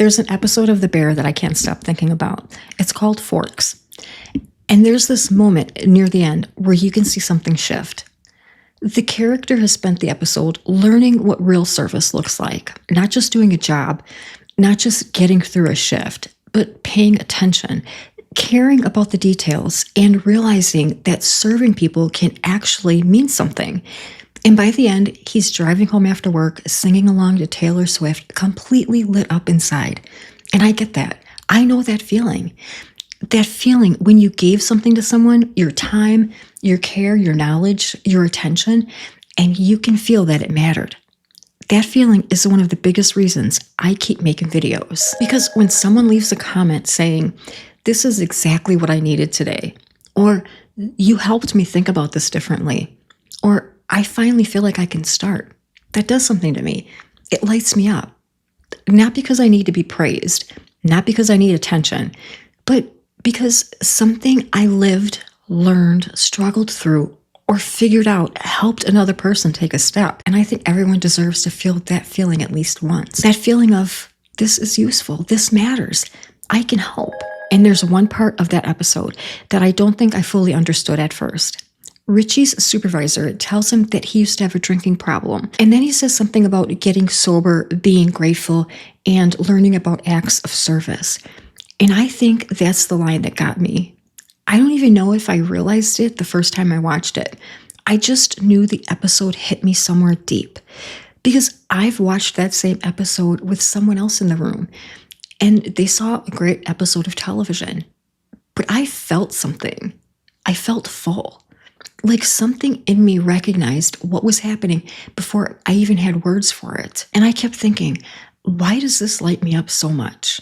There's an episode of The Bear that I can't stop thinking about. It's called Forks. And there's this moment near the end where you can see something shift. The character has spent the episode learning what real service looks like, not just doing a job, not just getting through a shift, but paying attention, caring about the details, and realizing that serving people can actually mean something. And by the end, he's driving home after work, singing along to Taylor Swift, completely lit up inside. And I get that. I know that feeling. That feeling when you gave something to someone, your time, your care, your knowledge, your attention, and you can feel that it mattered. That feeling is one of the biggest reasons I keep making videos. Because when someone leaves a comment saying, "This is exactly what I needed today," or "You helped me think about this differently," or "I finally feel like I can start," that does something to me. It lights me up. Not because I need to be praised, not because I need attention, but because something I lived, learned, struggled through, or figured out helped another person take a step. And I think everyone deserves to feel that feeling at least once. That feeling of, this is useful, this matters, I can help. And there's one part of that episode that I don't think I fully understood at first. Richie's supervisor tells him that he used to have a drinking problem. And then he says something about getting sober, being grateful, and learning about acts of service. And I think that's the line that got me. I don't even know if I realized it the first time I watched it. I just knew the episode hit me somewhere deep. Because I've watched that same episode with someone else in the room, and they saw a great episode of television. But I felt something. I felt full. Like something in me recognized what was happening before I even had words for it. And I kept thinking, why does this light me up so much?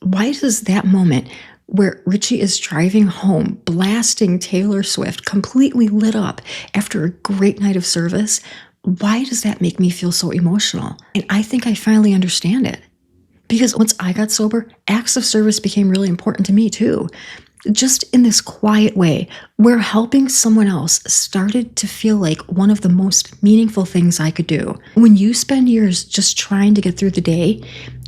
Why does that moment where Richie is driving home, blasting Taylor Swift, completely lit up after a great night of service, why does that make me feel so emotional? And I think I finally understand it. Because once I got sober, acts of service became really important to me too. Just in this quiet way, where helping someone else started to feel like one of the most meaningful things I could do. When you spend years just trying to get through the day,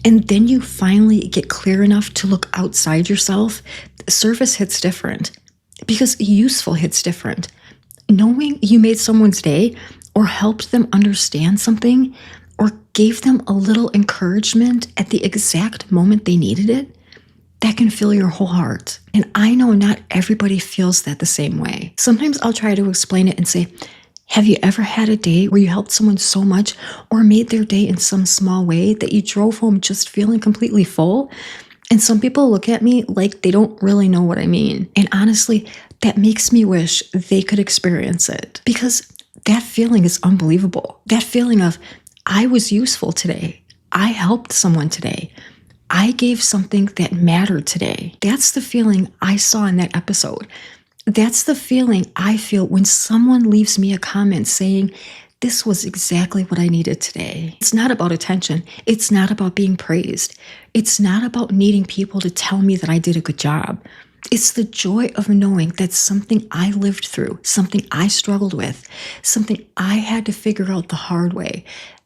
and then you finally get clear enough to look outside yourself, service hits different. Because useful hits different. Knowing you made someone's day, or helped them understand something, or gave them a little encouragement at the exact moment they needed it, that can fill your whole heart. And I know not everybody feels that the same way. Sometimes I'll try to explain it and say, have you ever had a day where you helped someone so much or made their day in some small way that you drove home just feeling completely full? And some people look at me like they don't really know what I mean. And honestly, that makes me wish they could experience it. Because that feeling is unbelievable. That feeling of, I was useful today. I helped someone today. I gave something that mattered today. That's the feeling I saw in that episode. That's the feeling I feel when someone leaves me a comment saying, this was exactly what I needed today. It's not about attention. It's not about being praised. It's not about needing people to tell me that I did a good job. It's the joy of knowing that something I lived through, something I struggled with, something I had to figure out the hard way,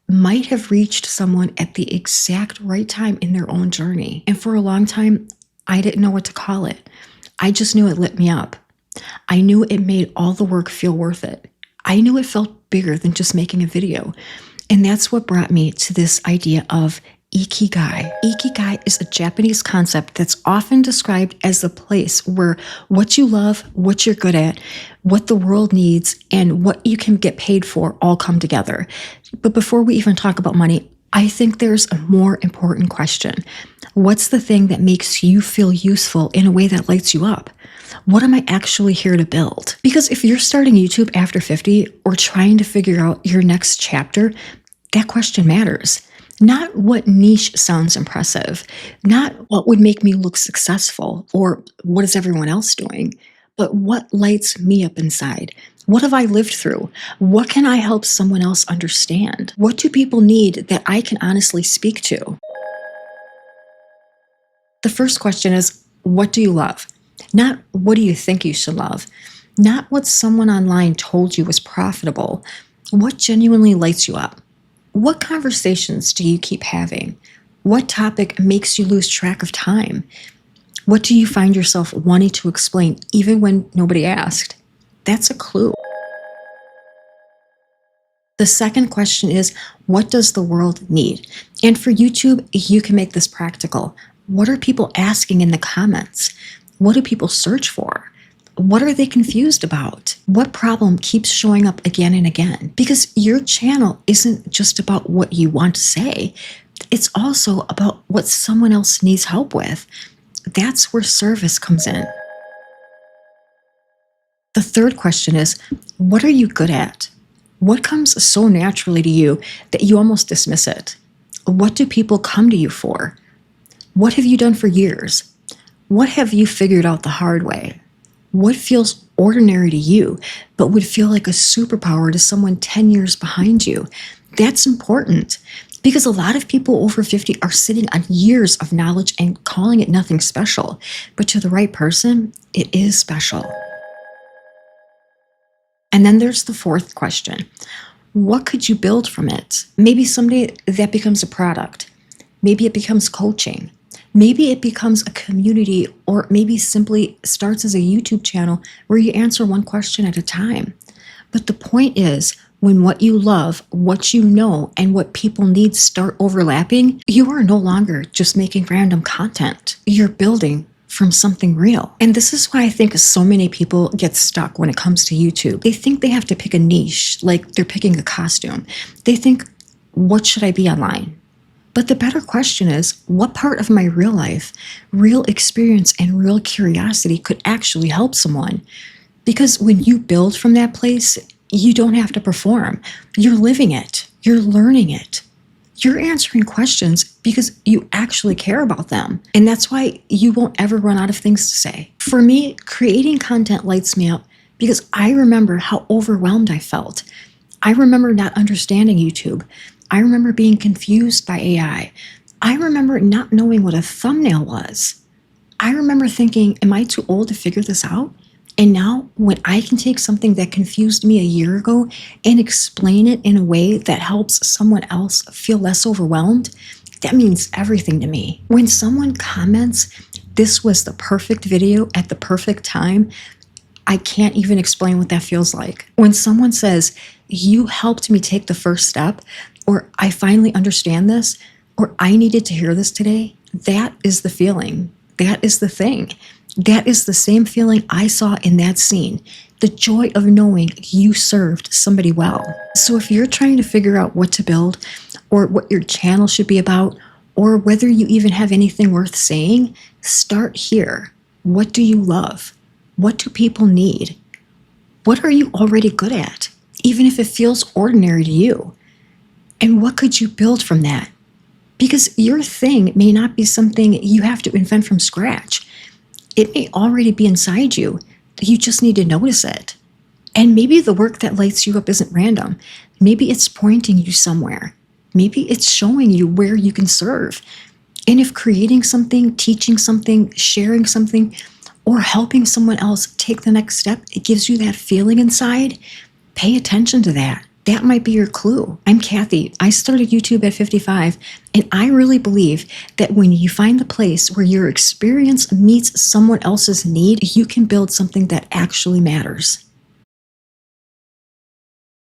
might have reached someone at the exact right time in their own journey. And for a long time, I didn't know what to call it. I just knew it lit me up. I knew it made all the work feel worth it. I knew it felt bigger than just making a video. And that's what brought me to this idea of Ikigai. Ikigai is a Japanese concept that's often described as the place where what you love, what you're good at, what the world needs, and what you can get paid for all come together. But before we even talk about money, I think there's a more important question. What's the thing that makes you feel useful in a way that lights you up? What am I actually here to build? Because if you're starting YouTube after 50 or trying to figure out your next chapter, that question matters. Not what niche sounds impressive, not what would make me look successful or what is everyone else doing, but what lights me up inside. What have I lived through? What can I help someone else understand? What do people need that I can honestly speak to? The first question is, what do you love? Not what do you think you should love? Not what someone online told you was profitable. What genuinely lights you up? What conversations do you keep having? What topic makes you lose track of time? What do you find yourself wanting to explain even when nobody asked? That's a clue. The second question is, what does the world need? And for YouTube, you can make this practical. What are people asking in the comments? What do people search for? What are they confused about? What problem keeps showing up again and again? Because your channel isn't just about what you want to say. It's also about what someone else needs help with. That's where service comes in. The third question is, what are you good at? What comes so naturally to you that you almost dismiss it? What do people come to you for? What have you done for years? What have you figured out the hard way? What feels ordinary to you, but would feel like a superpower to someone 10 years behind you? That's important because a lot of people over 50 are sitting on years of knowledge and calling it nothing special. But to the right person, it is special. And then there's the fourth question. What could you build from it? Maybe someday that becomes a product. Maybe it becomes coaching. Maybe it becomes a community, or maybe simply starts as a YouTube channel where you answer one question at a time. But the point is, when what you love, what you know, and what people need start overlapping, you are no longer just making random content. You're building from something real. And this is why I think so many people get stuck when it comes to YouTube. They think they have to pick a niche, like they're picking a costume. They think, what should I be online? But the better question is, what part of my real life, real experience, and real curiosity could actually help someone? Because when you build from that place, you don't have to perform. You're living it. You're learning it. You're answering questions because you actually care about them. And that's why you won't ever run out of things to say. For me, creating content lights me up because I remember how overwhelmed I felt. I remember not understanding YouTube. I remember being confused by AI. I remember not knowing what a thumbnail was. I remember thinking, am I too old to figure this out? And now, when I can take something that confused me a year ago and explain it in a way that helps someone else feel less overwhelmed, that means everything to me. When someone comments, this was the perfect video at the perfect time, I can't even explain what that feels like. When someone says, you helped me take the first step, or I finally understand this, or I needed to hear this today, that is the feeling. That is the thing. That is the same feeling I saw in that scene. The joy of knowing you served somebody well. So if you're trying to figure out what to build, or what your channel should be about, or whether you even have anything worth saying, start here. What do you love? What do people need? What are you already good at, even if it feels ordinary to you? And what could you build from that? Because your thing may not be something you have to invent from scratch. It may already be inside you. You just need to notice it. And maybe the work that lights you up isn't random. Maybe it's pointing you somewhere. Maybe it's showing you where you can serve. And if creating something, teaching something, sharing something, or helping someone else take the next step, it gives you that feeling inside, pay attention to that. That might be your clue. I'm Kathy. I started YouTube at 55, and I really believe that when you find the place where your experience meets someone else's need, you can build something that actually matters.